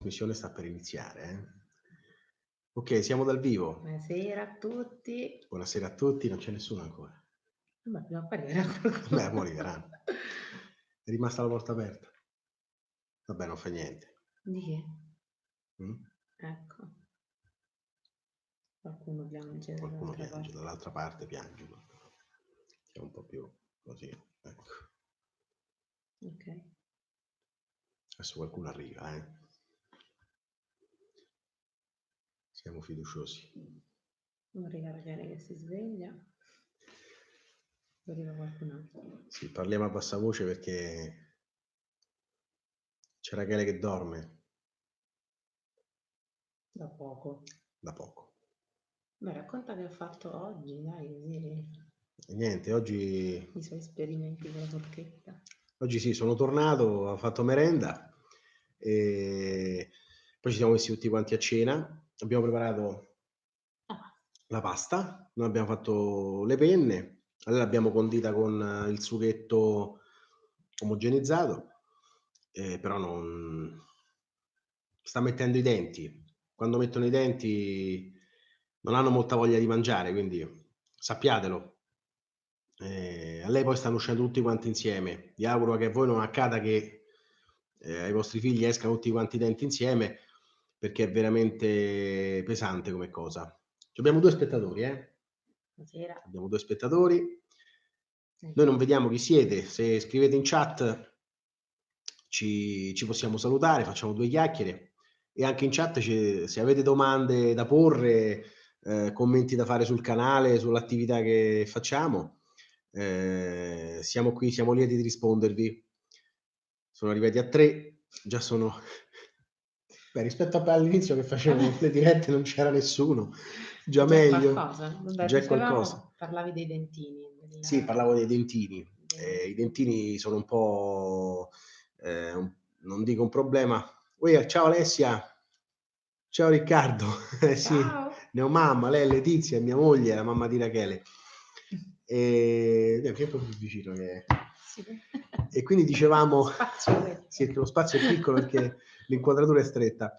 trasmissione sta per iniziare, Ok, siamo dal vivo. Buonasera a tutti. Buonasera a tutti, non c'è nessuno ancora. Vabbè, prima o poi arriverà Beh, qualcuno. mo arriveranno. È rimasta la porta aperta. Vabbè, non fa niente. Di che? Mm? Ecco, qualcuno piange Qualcuno dall'altra piange, parte. dall'altra parte piange. È un po' più così. Ecco. Ok. Adesso qualcuno arriva, Siamo fiduciosi. Non arriva Rachele che si sveglia. Arriva qualcun altro. Sì, parliamo a bassa voce perché c'è Rachele che dorme Da poco. da poco. Beh, racconta che ho fatto oggi, dai, così. E niente, oggi I suoi esperimenti con la forchetta. Oggi sì, sono tornato, ho fatto merenda e poi ci siamo messi tutti quanti a cena. Abbiamo preparato Ah, la pasta, noi abbiamo fatto le penne, allora l'abbiamo condita con il sughetto omogenizzato, però non sta mettendo i denti. Quando mettono i denti non hanno molta voglia di mangiare, quindi sappiatelo. A lei poi stanno uscendo tutti quanti insieme. Vi auguro che a voi non accada che ai vostri figli escano tutti quanti i denti insieme, perché è veramente pesante come cosa. Abbiamo 2 spettatori, buonasera. abbiamo 2 spettatori. Noi non vediamo chi siete, se scrivete in chat ci possiamo salutare, facciamo 2 chiacchiere e anche in chat se avete domande da porre, commenti da fare sul canale, sull'attività che facciamo, siamo qui, siamo lieti di rispondervi. Sono arrivati a 3, già sono beh, rispetto all'inizio che facevo le dirette non c'era nessuno, già Già è meglio, qualcosa. Vabbè, già è qualcosa. dicevamo, parlavi dei dentini. Sì, parlavo dei dentini. I Dentini. dentini sono un po', non dico un problema. Uè, ciao Alessia, ciao Riccardo. Sì, Ciao. ne ho mamma, lei è Letizia, è mia moglie, è la mamma di Rachele. Che è un po' più vicino che Sì. e quindi dicevamo Spazioletto. sì, perché lo spazio è piccolo perché l'inquadratura è stretta.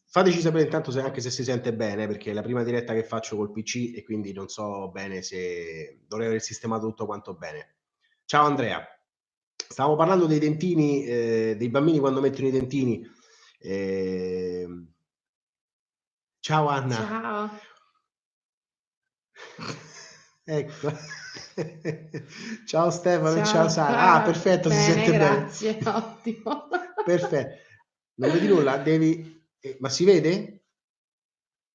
Fateci sapere intanto se anche se si sente bene, perché è la prima diretta che faccio col PC e quindi non so bene se dovrei aver sistemato tutto quanto bene. Ciao Andrea, stavamo parlando dei dentini, dei bambini quando mettono i dentini. Ciao Anna. Ciao. Ecco. Ciao Stefano e ciao Ciao. Sara. Ah, perfetto, si Bene, sente bene. grazie, ottimo. Non vedi nulla? Ma si vede?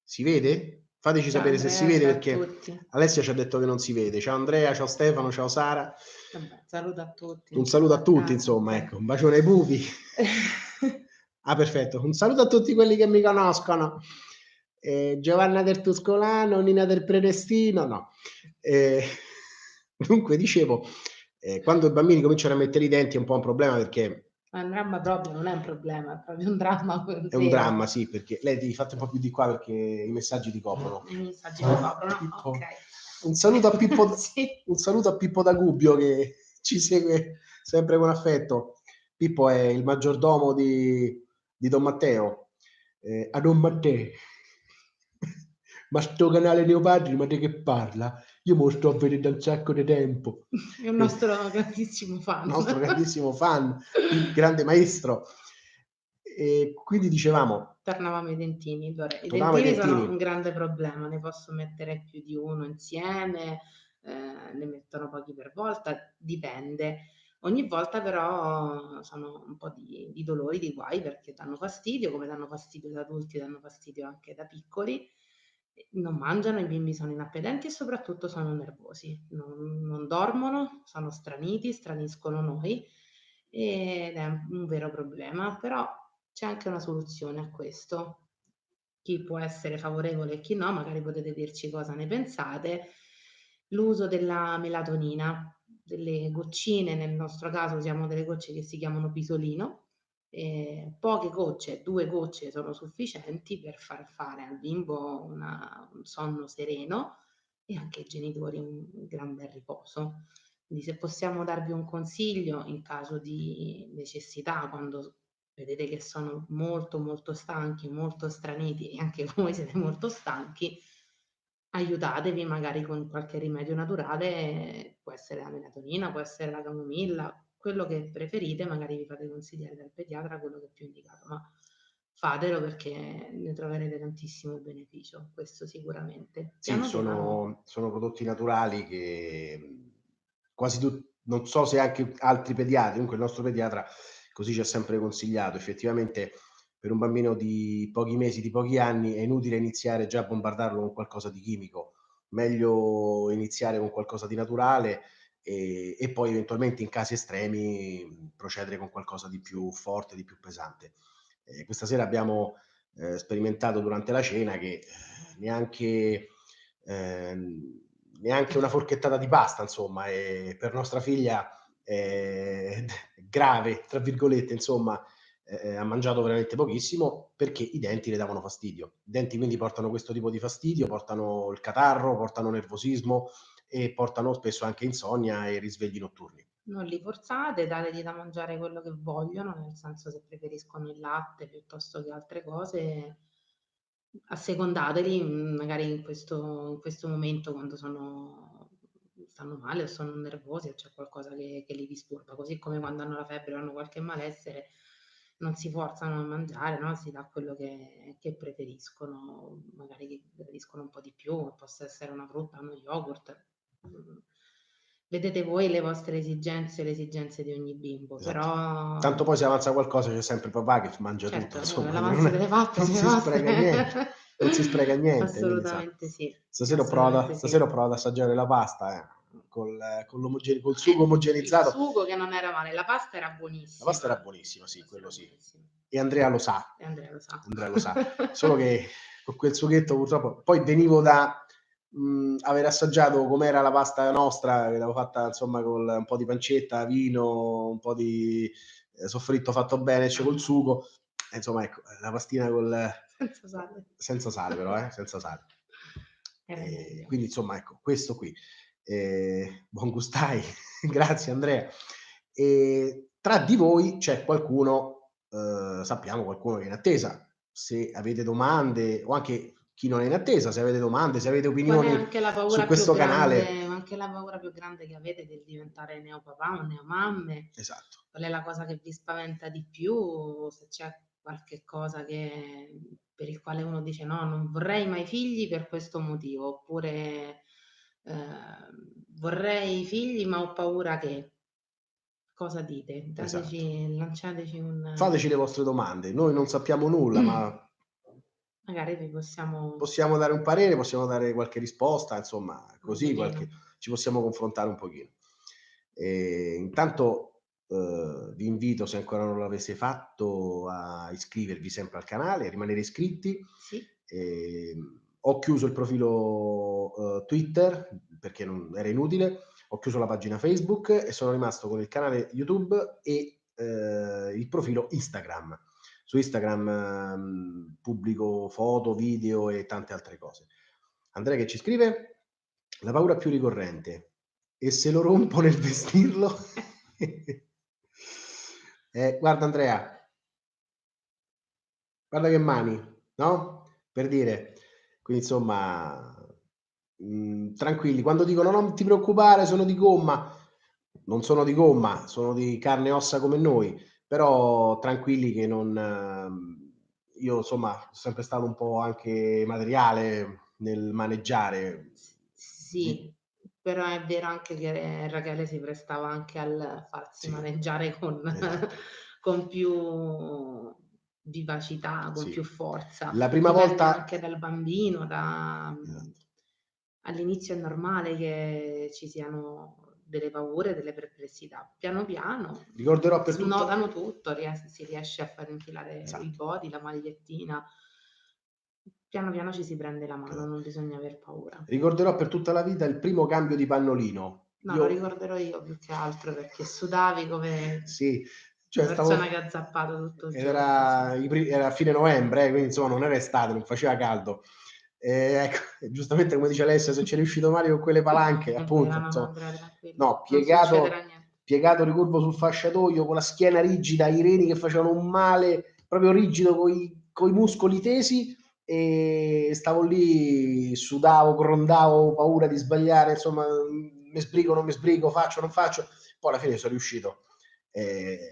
Si vede? Fateci Ciao sapere se si Andrea, vede ciao a perché tutti. Alessia ci ha detto che non si vede. Ciao Andrea, ciao Stefano, ciao Sara. Vabbè, saluto a tutti, Un insomma, saluto a a tutti, casa, insomma, ok. ecco, un bacione ai pupi. Ah, perfetto. Un saluto a tutti quelli che mi conoscono. Giovanna del Tuscolano, Nina del Predestino, no. Eh, dunque, dicevo, quando i bambini cominciano a mettere i denti è un po' un problema perché Ma un dramma proprio, non è un problema, è proprio un dramma è un vero. dramma, sì, perché lei devi fate un po' più di qua perché i messaggi ti coprono. I messaggi mi coprono, Pippo. ok. Un saluto a Pippo, Sì. un saluto a Pippo da Gubbio che ci segue sempre con affetto. Pippo è il maggiordomo di Don Matteo. A Don Matteo. Ma sto canale Neopatri, ma di che parla? Io me lo sto a vedere da un sacco di tempo. È un nostro grandissimo fan. Nostro grandissimo fan, il grande maestro. E quindi dicevamo, Tornavamo ai dentini. Allora, i tornavamo ai dentini sono dentini. un grande problema, ne posso mettere più di uno insieme, ne mettono pochi per volta, dipende. Ogni volta però sono un po' di dolori, di guai perché danno fastidio, come danno fastidio da adulti, danno fastidio anche da piccoli. Non mangiano, i bimbi sono inappetenti e soprattutto sono nervosi, non dormono, sono straniti, straniscono noi ed è un vero problema, però c'è anche una soluzione a questo. Chi può essere favorevole e chi no, magari potete dirci cosa ne pensate. L'uso della melatonina, delle goccine, nel nostro caso usiamo delle gocce che si chiamano pisolino, poche gocce, 2 gocce sono sufficienti per far fare al bimbo un sonno sereno e anche ai genitori un gran bel riposo. Quindi se possiamo darvi un consiglio in caso di necessità, quando vedete che sono molto, molto stanchi, molto straniti e anche voi siete molto stanchi, aiutatevi magari con qualche rimedio naturale, può essere la melatonina, può essere la camomilla, quello che preferite, magari vi fate consigliare dal pediatra quello che è più indicato, ma fatelo perché ne troverete tantissimo beneficio, questo sicuramente. Sì, Piano piano sono prodotti naturali che, quasi non so se anche altri pediatri, comunque il nostro pediatra così ci ha sempre consigliato. Effettivamente per un bambino di pochi mesi, di pochi anni, è inutile iniziare già a bombardarlo con qualcosa di chimico. Meglio iniziare con qualcosa di naturale e poi eventualmente in casi estremi, procedere con qualcosa di più forte, di più pesante. Questa sera abbiamo, sperimentato durante la cena che, neanche ehm, neanche una forchettata di pasta insomma, per nostra figlia è "grave" tra virgolette, insomma, ha mangiato veramente pochissimo perché i denti le davano fastidio. I denti quindi portano questo tipo di fastidio, portano il catarro, portano nervosismo e portano spesso anche insonnia e risvegli notturni. non li forzate, dategli da mangiare quello che vogliono, nel senso se preferiscono il latte piuttosto che altre cose, assecondateli, magari in questo momento quando stanno male o sono nervosi o c'è qualcosa che li disturba, così come quando hanno la febbre o hanno qualche malessere, non si forzano a mangiare, no, si dà quello che preferiscono, magari che gradiscono un po' di più, che possa essere una frutta, uno yogurt. Mhmm, vedete voi le vostre esigenze e le esigenze di ogni bimbo, Esatto. però Tanto poi se avanza qualcosa c'è sempre il papà che f mangia tutto, certo, insomma, quindi l'avanzo delle pappe non se ne si spreca niente, va. non si spreca niente, quindi insomma. Assolutamente sì, Stasera assolutamente ho sì. provato ad assaggiare la pasta, col sugo Il omogenizzato. sugo che non era male, la pasta era La pasta era buonissima. buonissima, La sì, pasta quello era sì. buonissima E Andrea lo sa, e Andrea lo sa. Andrea lo sa. Solo che con quel sughetto purtroppo poi venivo da, aver assaggiato com'era la pasta nostra, che l'avevo fatta insomma col un po' di pancetta, vino, un po' di, soffritto fatto bene, col Mamma mia, sugo. E insomma ecco, la pastina senza sale. senza sale però, senza sale. Era meglio. Quindi insomma ecco, questo qui. Buon gustai, grazie Andrea. Tra di voi c'è qualcuno, sappiamo qualcuno che è in attesa. Se avete domande o anche chi non è in attesa, se avete domande, se avete Qual è opinioni anche la su paura più questo canale. grande anche la paura più grande che avete del diventare neopapà o neomamme? Esatto, Qual è la cosa che vi spaventa di più? Se c'è qualche cosa per il quale uno dice: "No, non vorrei mai figli per questo motivo", oppure, "Vorrei figli ma ho paura che". Cosa dite? esatto. Lanciateci un Fateci le vostre domande. Noi non sappiamo nulla, ma magari vi possiamo possiamo dare un parere, possiamo dare qualche risposta, insomma, così qualcosina. qualche ci possiamo confrontare un pochino. Intanto, vi invito, se ancora non l'aveste fatto, a iscrivervi sempre al canale, a rimanere iscritti. Sì, Ho chiuso il profilo, Twitter, perché non era inutile, ho chiuso la pagina Facebook e sono rimasto con il canale YouTube e, il profilo Instagram. Su Instagram, pubblico foto, video e tante altre cose. Andrea che ci scrive: "La paura più ricorrente: e se lo rompo nel vestirlo?" Guarda Andrea, guarda che mani, no, per dire. Quindi insomma, tranquilli. Quando dicono: "Non ti preoccupare, sono di gomma", non sono di gomma, sono di carne e ossa come noi, però tranquilli che non io insomma sono sempre stato un po' anche materiale nel maneggiare. Vi sì, però è vero anche che Rachele si prestava anche al farsi Sì, maneggiare con esatto. con più vivacità, con più Sì. forza. La prima Dipende volta anche dal bambino, esatto. all'inizio è normale che ci siano delle paure, delle perplessità. Piano piano, Ricorderò per tutta snodano tutto, si riesce a far infilare il esatto, body, la magliettina. Piano piano ci si prende la mano, esa non bisogna aver paura. ricorderò per tutta la vita il primo cambio di pannolino. No, lo Io ricorderò io più che altro perché sudavi come sì, una cioè persona stavo che ha zappato tutto il ed giorno, sì. era a fine novembre, quindi insomma non era estate, non faceva caldo. Ecco, e giustamente come dice Alessia, se c'eri uscito male con quelle palanche, È vero, appunto, no, no, insomma, Andrea tranquillo, no, non succederà niente. piegato ricurvo sul fasciatoio, con la schiena rigida, i reni che facevano un male, proprio rigido, coi muscoli tesi, e stavo lì, sudavo, grondavo, paura di sbagliare, insomma, mi sbrigo, non mi sbrigo, faccio, non faccio. Poi alla fine sono riuscito.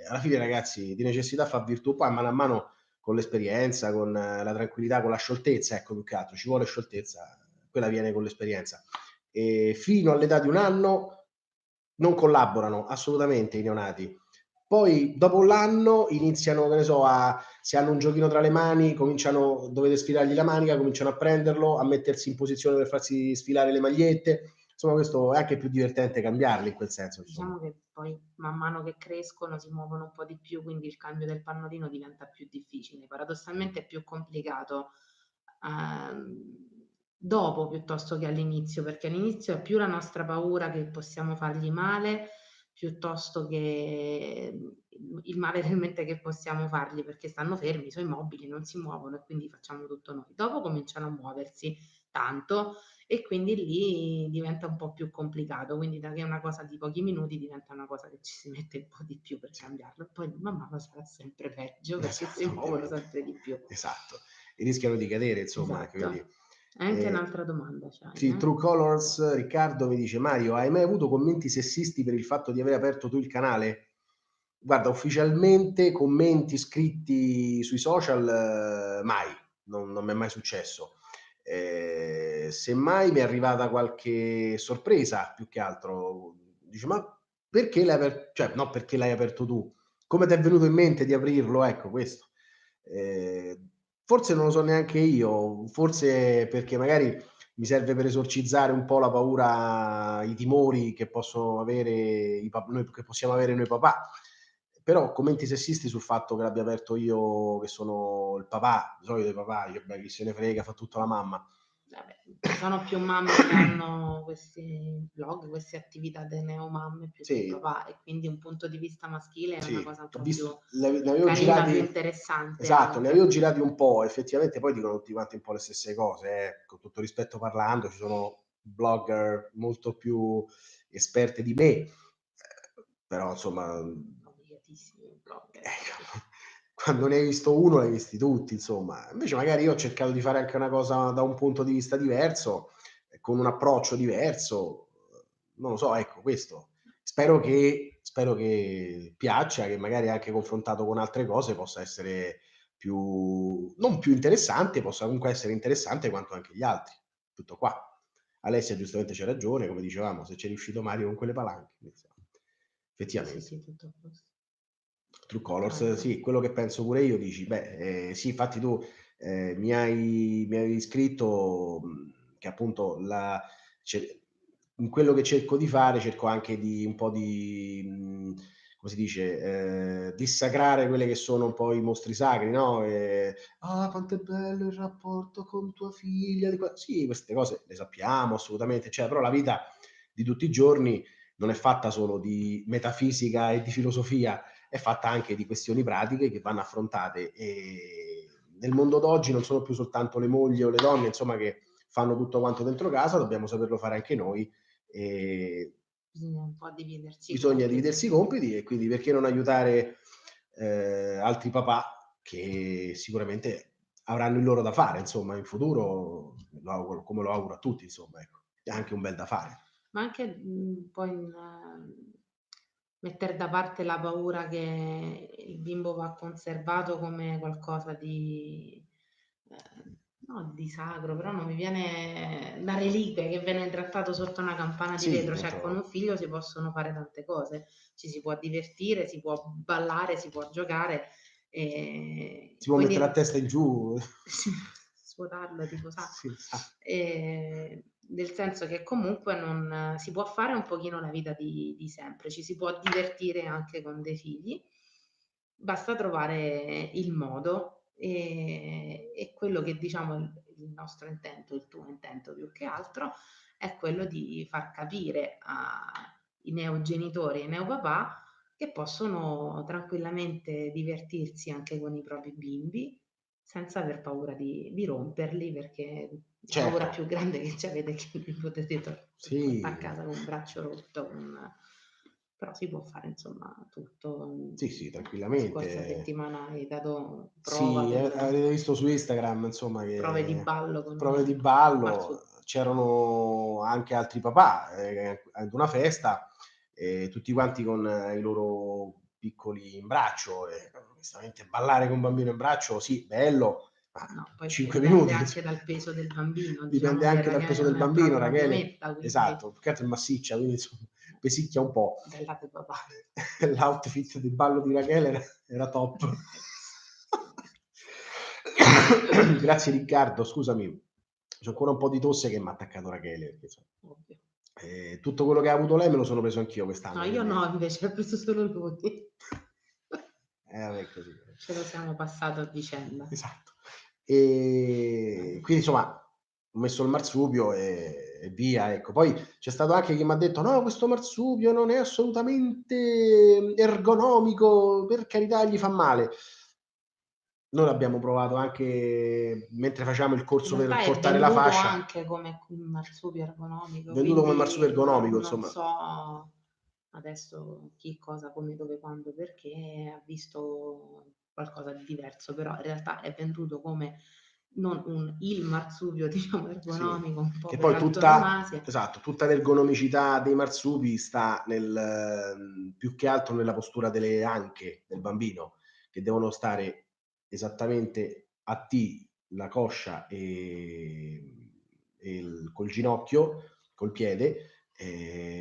Alla fine, ragazzi, di necessità fa virtù, poi mano a mano con l'esperienza, con la tranquillità, con la scioltezza, ecco, più che altro, ci vuole scioltezza, quella viene con l'esperienza. E fino all'età di 1 anno non collaborano assolutamente i neonati. Poi dopo l'anno iniziano, che ne so, se hanno un giochino tra le mani, cominciano, dovete sfilargli la manica, cominciano a prenderlo, a mettersi in posizione per farsi sfilare le magliette. Insomma, questo è anche più divertente cambiarli in quel senso, insomma. Diciamo che poi man mano che crescono si muovono un po' di più, quindi il cambio del pannolino diventa più difficile. Paradossalmente è più complicato dopo piuttosto che all'inizio, perché all'inizio è più la nostra paura che possiamo fargli male, piuttosto che il male realmente che possiamo fargli, perché stanno fermi, sono immobili, non si muovono e quindi facciamo tutto noi. Dopo cominciano a muoversi tanto e quindi lì diventa un po' più complicato, quindi da che è una cosa di pochi minuti diventa una cosa che ci si mette un po' di più per Sì. cambiarlo. E poi man mano sarà sempre peggio perché si Esatto, muovono sempre di più. esatto. E rischiano di cadere, insomma, anche, quindi Esatto. E anche un'altra domanda c'hai, sì, True Colors Riccardo mi dice: Mario, hai mai avuto commenti sessisti per il fatto di aver aperto tu il canale? Guarda, ufficialmente commenti scritti sui social, mai, non m'è mai successo. Semmai mi è arrivata qualche sorpresa, più che altro. Dice: "Ma perché cioè, no, perché l'hai aperto tu, come t'è venuto in mente di aprirlo?" Ecco, questo. Forse non lo so neanche io, forse perché magari mi serve per esorcizzare un po' la paura, i timori che possono avere noi, che possiamo avere noi papà. Però commenti sessisti sul fatto che l'abbia aperto io, che sono il papà, di solito i papà, che beh, chi se ne frega, fa tutto la mamma. Vabbè, ci sono più mamme che hanno questi blog, queste attività de neomamme più dei Sì, papà e quindi un punto di vista maschile è una sì, cosa un ho po' più visto, ne avevo carina, più girati, interessante esatto, ne anche. avevo girati un po', effettivamente poi dicono tutti quanti un po' le stesse cose, con tutto rispetto parlando, ci sono blogger molto più esperte di me, però insomma, Obbligatissimi blogger poi. ecco, quando ne hai visto uno, l'hai visti tutti, insomma. Invece magari io ho cercato di fare anche una cosa da un punto di vista diverso, con un approccio diverso, non lo so, ecco, questo. Spero che piaccia, che magari anche confrontato con altre cose possa essere più, non più interessante, possa comunque essere interessante quanto anche gli altri. Tutto qua. Alessia giustamente c'ha ragione, come dicevamo, se c'è riuscito Mario con quelle palanche, insomma, Sì, sì, effettivamente. sì, tutto a posto. True Colors, Allora, sì, quello che penso pure io, dici, beh, sì, infatti tu, mi avevi scritto, che appunto in quello che cerco di fare, cerco anche di un po' di, come si dice, dissacrare quelle che sono un po' i mostri sacri, no, "Ah, quanto è bello il rapporto con tua figlia", di qua sì, queste cose le sappiamo assolutamente, cioè, però la vita di tutti i giorni non è fatta solo di metafisica e di filosofia, è fatta anche di questioni pratiche che vanno affrontate, e nel mondo d'oggi non sono più soltanto le mogli o le donne, insomma, che fanno tutto quanto dentro casa, dobbiamo saperlo fare anche noi, e bisogna un po' dividersi i bisogna compiti. dividersi i compiti, e quindi perché non aiutare altri papà che sicuramente avranno il loro da fare, insomma, in futuro, lo auguro, come lo auguro a tutti, insomma, ecco. È anche un bel da fare. Ma anche, poi metter da parte la paura che il bimbo va conservato come qualcosa di no di sacro, però non mi viene una reliquia che viene trattato sotto una campana di Sì, vetro, cioè con un molto, figlio si possono fare tante cose, ci si può divertire, si può ballare, si può giocare, si può mettere la quindi testa in giù. sì, svuotarlo tipo sacco. Sì, esa Nel senso che comunque non si può fare un pochino la vita di sempre, ci si può divertire anche con dei figli, basta trovare il modo, e quello che diciamo il nostro intento, il tuo intento più che altro, è quello di far capire ai neogenitori e ai neopapà che possono tranquillamente divertirsi anche con i propri bimbi, senza aver paura di romperli, perché la paura certo, più grande che c'avete è che vi potete sì. portà a casa con un braccio rotto, con però si può fare insomma tutto. Sì, sì, La scorsa tranquillamente. settimana hai dato prova Sì, per avete visto su Instagram insomma prove di che ballo con prove di Marzuppi. ballo, c'erano anche altri papà, ad una festa, tutti quanti con i loro piccoli in braccio e onestamente ballare con un bambino in braccio sì, bello, ma No, poi 5 dipende minuti anche dal peso del bambino, dipende diciamo che anche dal Rachele peso non del è bambino, proprio una Rachele piumetta, quindi esatto, più che altro è massiccia, quindi insomma pesicchia un po'. del latte papà. L'outfit di ballo di Rachele era top. Grazie Riccardo, scusami, c'ho ancora un po' di tosse che m'ha attaccato Rachele, perché insomma, Ovvio. tutto quello che ha avuto lei me lo sono preso anch'io No, quest'anno, io quindi no, invece ho preso solo lui. vabbè è così. Ce lo siamo passato a vicenda. Esatto. Quindi insomma ho messo il marsupio e via, ecco. Poi c'è stato anche chi m'ha detto: "No, questo marsupio non è assolutamente ergonomico, per carità gli fa male". Noi l'abbiamo provato anche mentre facevamo il In corso per realtà è portare la venduto fascia, anche come marsupio ergonomico, venduto come marsupio quindi ergonomico, non insomma. so adesso chi, cosa, come, dove, quando, perché ha visto qualcosa di diverso, però in realtà è venduto come non il marsupio, diciamo, Sì, ergonomico, un po' che per poi tutta antonomasia. esatto, tutta l'ergonomicità dei marsupi sta nel più che altro nella postura delle anche del bambino, che devono stare esattamente a T la coscia, col ginocchio, col piede,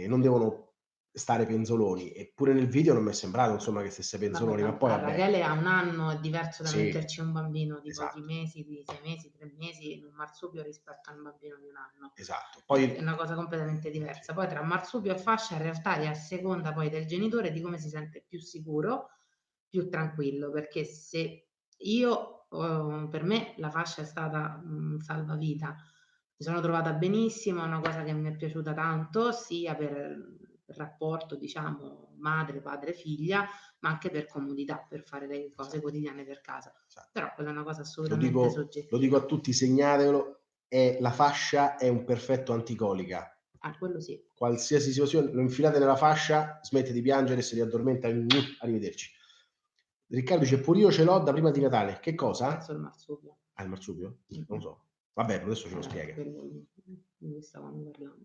non devono stare penzoloni. Eppure nel video non m'è sembrato insomma che stesse Vabbè, penzoloni, ma ma poi a vabbè Rachele a 1 anno è diverso da sì, metterci un bambino di pochi esatto, mesi, di 6 mesi, 3 mesi in un marsupio rispetto a un bambino di 1 anno. esatto. È Poi una cosa completamente diversa. Poi tra marsupio e fascia in realtà è a seconda poi del genitore di come si sente più sicuro, più tranquillo, perché se io, per me la fascia è stata un salvavita. Mi sono trovata benissimo, è una cosa che mi è piaciuta tanto, sia per il rapporto, diciamo, madre, padre, figlia, ma anche per comodità, per fare le cose esatto. quotidiane per casa. Esatto. Però quella è una cosa Lo assolutamente dico a soggettiva. tutti, segnatelo, la fascia è un perfetto anticolica. Ah, quello sì. Qualsiasi situazione, lo infilate nella fascia, smette di piangere e si riaddormenta, arrivederci. Riccardo dice: "Pure io ce l'ho da prima di Natale". Che cosa? Penso il marsupio. Ah, il marsupio? Non lo Mh-mh. so. Vabbè, adesso ce lo spiega. Quello di cui stavamo parlando.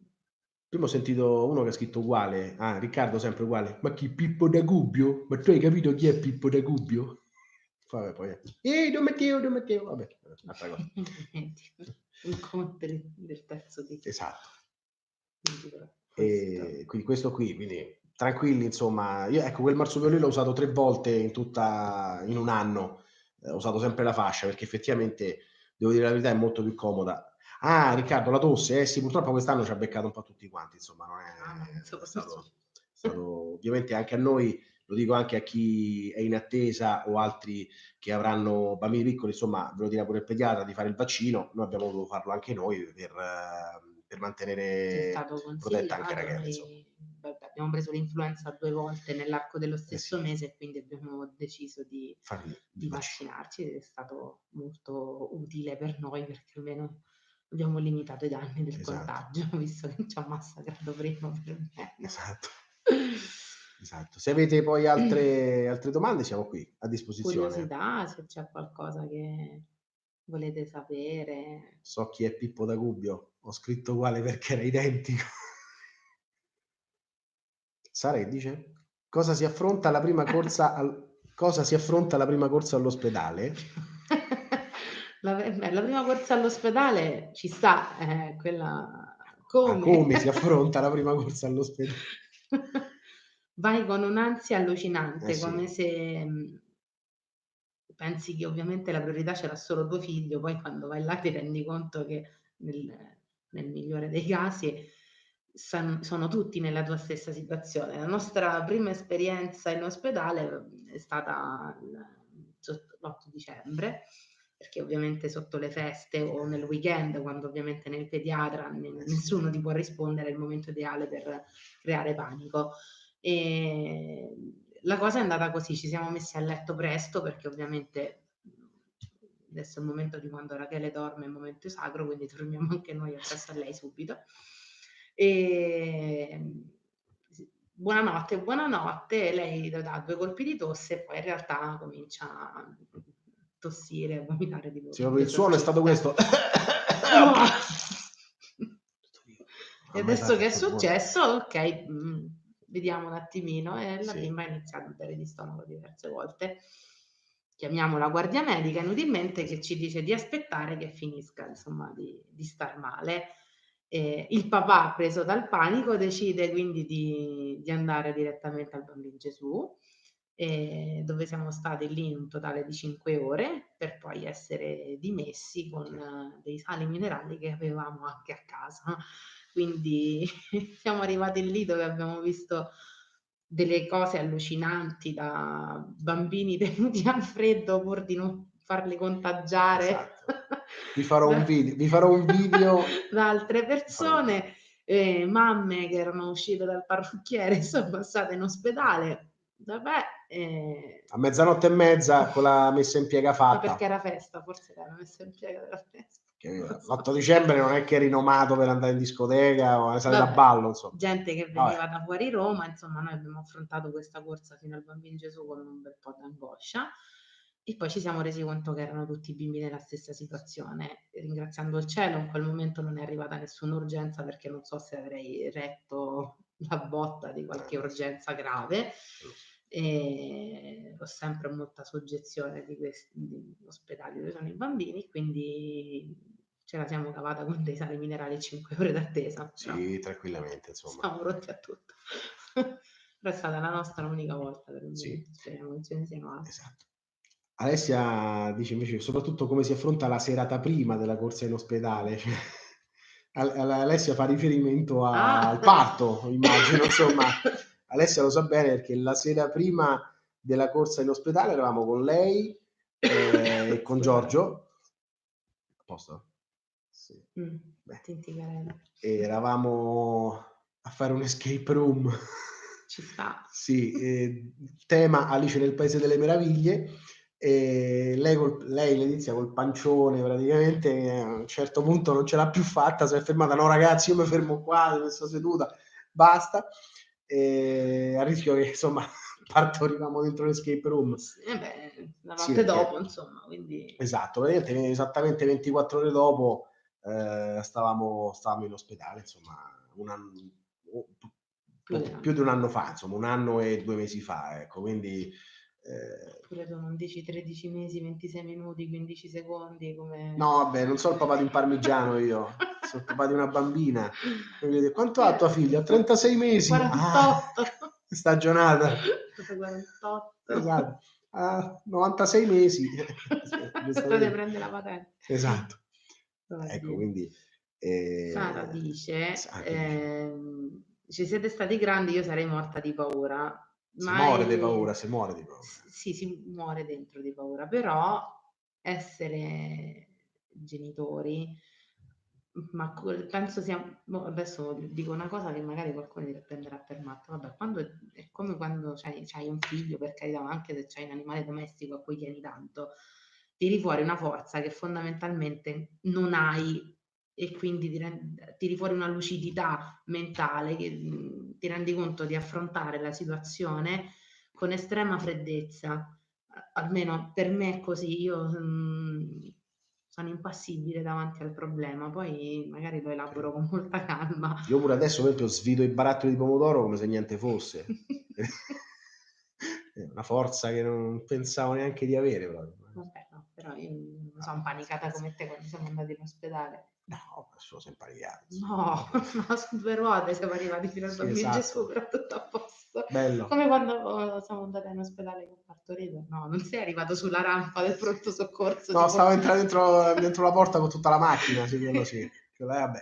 Prima ho sentito uno che ha scritto uguale. Ah, Riccardo sempre uguale. "Ma chi Pippo da Gubbio? Ma tu hai capito chi è Pippo da Gubbio?" Vabbè poi Don Matteo, vabbè, un'altra cosa. Incontri del terzo tipo. Esatto. Questo Quindi questo qui, quindi tranquilli insomma. Io ecco quel marsupio lì l'ho usato 3 volte in 1 anno. Ho usato sempre la fascia perché effettivamente, devo dire la verità, è molto più comoda. Ah, Riccardo la tosse, eh sì, purtroppo quest'anno ci ha beccato un po' tutti quanti, insomma, non ma non so è cosa stato ovviamente anche a noi, lo dico anche a chi è in attesa o altri che avranno bambini piccoli, insomma, ve lo dirà pure il pediatra di fare il vaccino. Noi abbiamo dovuto farlo anche noi per È mantenere stato protetta anche consigliato, Rachele, insomma. noi vabbè, abbiamo preso l'influenza 2 volte nell'arco dello Eh sì, stesso mese e quindi abbiamo deciso fargli il di vaccino. vaccinarci ed è stato molto utile per noi perché almeno abbiamo limitato i danni del Esatto, contagio, visto che ci ha massacrato prima per bene. esatto, esatto. Se avete poi altre domande siamo qui a disposizione. Curiosità, se c'è qualcosa che volete sapere. So chi è Pippo da Gubbio, ho scritto uguale perché era identico. Sara che dice? Cosa si affronta alla prima corsa all'ospedale? La prima corsa all'ospedale ci sta, quella Ah, come? come si affronta la prima corsa all'ospedale? Vai con un'ansia Eh allucinante, sì, come se, pensi che ovviamente la priorità ce l'ha solo tuo figlio, poi quando vai là ti rendi conto che nel migliore dei casi sono tutti nella tua stessa situazione. La nostra prima esperienza in ospedale, è stata sotto l'8 dicembre, perché ovviamente sotto le feste o nel weekend, quando ovviamente nel pediatra sì. nessuno ti può rispondere, è il momento ideale per creare panico. La cosa è andata così, ci siamo messi a letto presto perché ovviamente, adesso è il momento di quando Rachele dorme, è il momento sacro, quindi dormiamo anche noi appresso a lei subito. Ehm, s buonanotte, buonanotte, lei le dà 2 colpi di tosse e poi in realtà comincia a tossire, vomitare tipo Sì, proprio il suono è stato l'esorcista. questo. No. Non E ha mai adesso che è fatto rumore. successo? Okay, vediamo un attimino e la Sì, bimba ha iniziato a bere di stomaco diverse volte. Chiamiamo la guardia medica inutilmente che ci dice di aspettare che finisca insomma di star male. Il papà, preso dal panico, decide quindi di andare direttamente al Bambin Gesù, dove siamo stati lì un totale di 5 ore, per poi essere dimessi con sì. dei sali minerali che avevamo anche a casa. Quindi siamo arrivati lì dove abbiamo visto delle cose allucinanti, da bambini tenuti al freddo pur di non farli contagiare Esatto. Vi farò un da video vi farò un video da altre vi farò un video. persone, mamme che erano uscite dal parrucchiere e son passate in ospedale. Vabbè, A mezzanotte e mezza con la messa in piega ma perché fatta. era festa, forse l'hanno messa in piega della festa, Che non lo so. l'8 dicembre non è che è rinomato per andare in discoteca o alle sale da Vabbè, ballo, insomma. gente che Vabbè, veniva da fuori Roma, insomma noi abbiamo affrontato questa corsa fino al Bambin Gesù con un bel po' d'angoscia e poi ci siamo resi conto che erano tutti i bimbi nella stessa situazione. Ringraziando il cielo in quel momento non è arrivata nessuna urgenza perché non so se avrei retto la botta di qualche beh, sì, urgenza grave. giusto. Ho sempre molta soggezione di questi di ospedali dove sono i bambini, quindi ce la siamo cavata con dei sali minerali e 5 ore d'attesa, però Sì, tranquillamente, insomma. siamo pronti a tutto. Però è stata la nostra unica volta per il Sì, momento, speriamo che ce ne siano altre. esatto. Alessia dice invece soprattutto come si affronta la serata prima della corsa in ospedale, cioè Alessia fa riferimento al Ah! parto, immagino, insomma. Alessia lo sa bene perché la sera prima della corsa in ospedale eravamo con lei, e con Scusate. Giorgio. A posto? Sì. Beh. Tinticarello. Eravamo a fare un escape room. Ci sta. Sì, tema Alice nel Paese delle Meraviglie. Lei Letizia col pancione praticamente a un certo punto non ce l'ha più fatta, si è fermata: "No ragazzi, io mi fermo qua, dove sto seduta, basta". A rischio che insomma partorivamo dentro l'escape room. Eh beh, la Sì, notte dopo perché insomma, quindi esatto, praticamente esattamente 24 ore dopo, stavamo in ospedale, insomma, un ann o più di un più anno di 1 fa. anno fa, insomma, 1 anno e 2 mesi fa, ecco. Quindi, ehm Pure tu non dici 13 mesi, 26 minuti, 15 secondi no come vabbè, non so il papà di un parmigiano io, so il papà di una bambina. E mi chiede: "Quanto ha tua figlia?" "Ha 36 mesi." "Ah, 48. stagionata." 48. Esatto. "Ha 96 mesi." Ora deve Giustamente. prende la patente. Esatto. Ecco, Oddio. quindi, Sara dice, anche dice: "Ci siete stati grandi, io sarei morta di paura". "Si muore de Mai paura, si muore di paura." sì, si muore dentro di paura, però essere genitori, ma penso sia boh, adesso dico una cosa che magari qualcuno mi prenderà per matta. Vabbè, quando è come quando c'hai un figlio, per carità, ma anche se c'hai un animale domestico a cui tieni tanto, tiri fuori una forza che fondamentalmente non hai e quindi tiri fuori una lucidità mentale che, ti rendi conto di affrontare la situazione con estrema freddezza. Almeno per me è così, io, sono impassibile davanti al problema, poi magari lo Sì. elaboro con molta calma. Io pure adesso, per esempio, sfido i barattoli di pomodoro come se niente fosse. È una forza che non pensavo neanche di avere proprio. Vabbè, no, però io non No, so' impanicata scherzi. come te quando siamo andati in ospedale. No, nessuno si è impanicato, No, insomma. no, su 2 ruote siamo arrivati fino al Sì, Bambin Gesù, esatto. però tutto a posto. Bello. Come quando, siamo andati in ospedale che ho partorito. No, non sei arrivato sulla rampa del pronto soccorso No, tipo stavo entrando dentro la porta con tutta la macchina, sì, quello sì. Quello vabbè.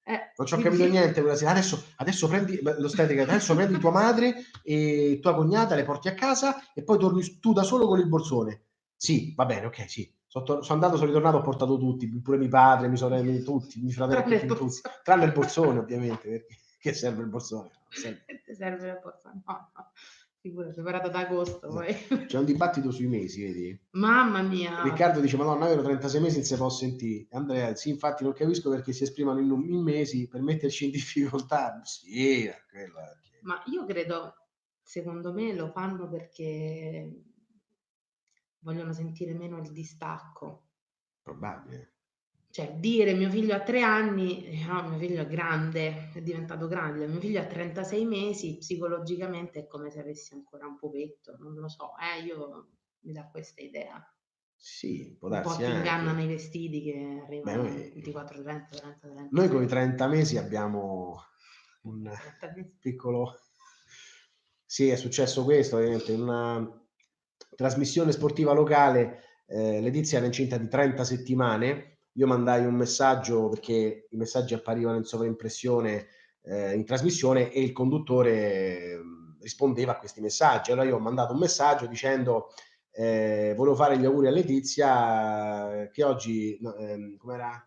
Non c'ho capito quindi niente quella sera. Adesso prendi l'ostetrica, adesso prendi tua madre e tua cognata, le porti a casa e poi torni tu da solo con il borsone. Sì, va bene, okay, sì. Sono andato, sono ritornato, ho portato tutti, pure mio padre, mia sorella, tutti, i miei fratelli, tranne il tutti. borsone. Tranne il borsone ovviamente, perché che serve il borsone? Non serve. Che ti serve la borsa? No, no, figurati, preparato ad agosto Esa poi. C'è un dibattito sui mesi, vedi? Mamma mia! Riccardo dice: "Madonna, io ero 36 mesi non se può sentì". Andrea: "Sì, infatti non capisco perché si esprimono in mesi per metterci in difficoltà". Sì, quello è Ma io credo, secondo me lo fanno perché vogliono sentire meno il distacco. Probabile. Cioè dire mio figlio ha 3 anni, no, mio figlio è grande, è diventato grande, mio figlio ha 36 mesi, psicologicamente è come se avessi ancora un pupetto, non lo so, io mi dà questa idea. Sì, può Un po' darsi ti ingannano anche. i vestiti che Beh, arrivano a noi 24, 30, 30, noi coi 36. 30 mesi abbiamo un 30 mesi. piccolo sì, è successo questo ovviamente, in una trasmissione sportiva locale, Letizia era incinta di 30 settimane, io mandai un messaggio perché i messaggi apparivano in sovraimpressione, in trasmissione e il conduttore, rispondeva a questi messaggi. Allora io ho mandato un messaggio dicendo, volevo fare gli auguri a Letizia che oggi no, com'era?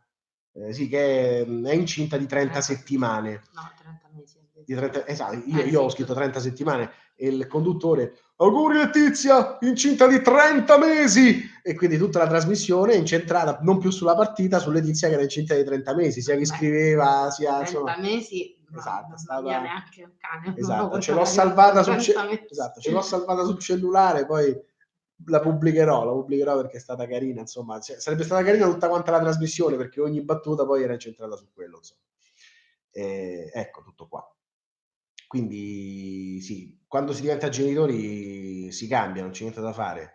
Sì, che è incinta di 30 settimane. No, 30 mesi. Di 30, esatto, io Sì, ho scritto 30 settimane e il conduttore, auguri Letizia, incinta di 30 mesi! E quindi tutta la trasmissione è incentrata non più sulla partita, su Letizia che era incinta di 30 mesi, sia chi scriveva, sia 30 insomma. mesi, Esatto, è non via stata. neanche un cane, non lo Esatto, puoi ce l'ho fare dopo salvata 30 mesi. esatto, ce l'ho salvata sul cellulare, poi la pubblicherò perché è stata carina, insomma, cioè, sarebbe stata carina tutta quanta la trasmissione perché ogni battuta poi era incentrata su quello, insomma. Ecco, tutto qua. Quindi sì, quando si diventa genitori si cambia, non c'è niente da fare.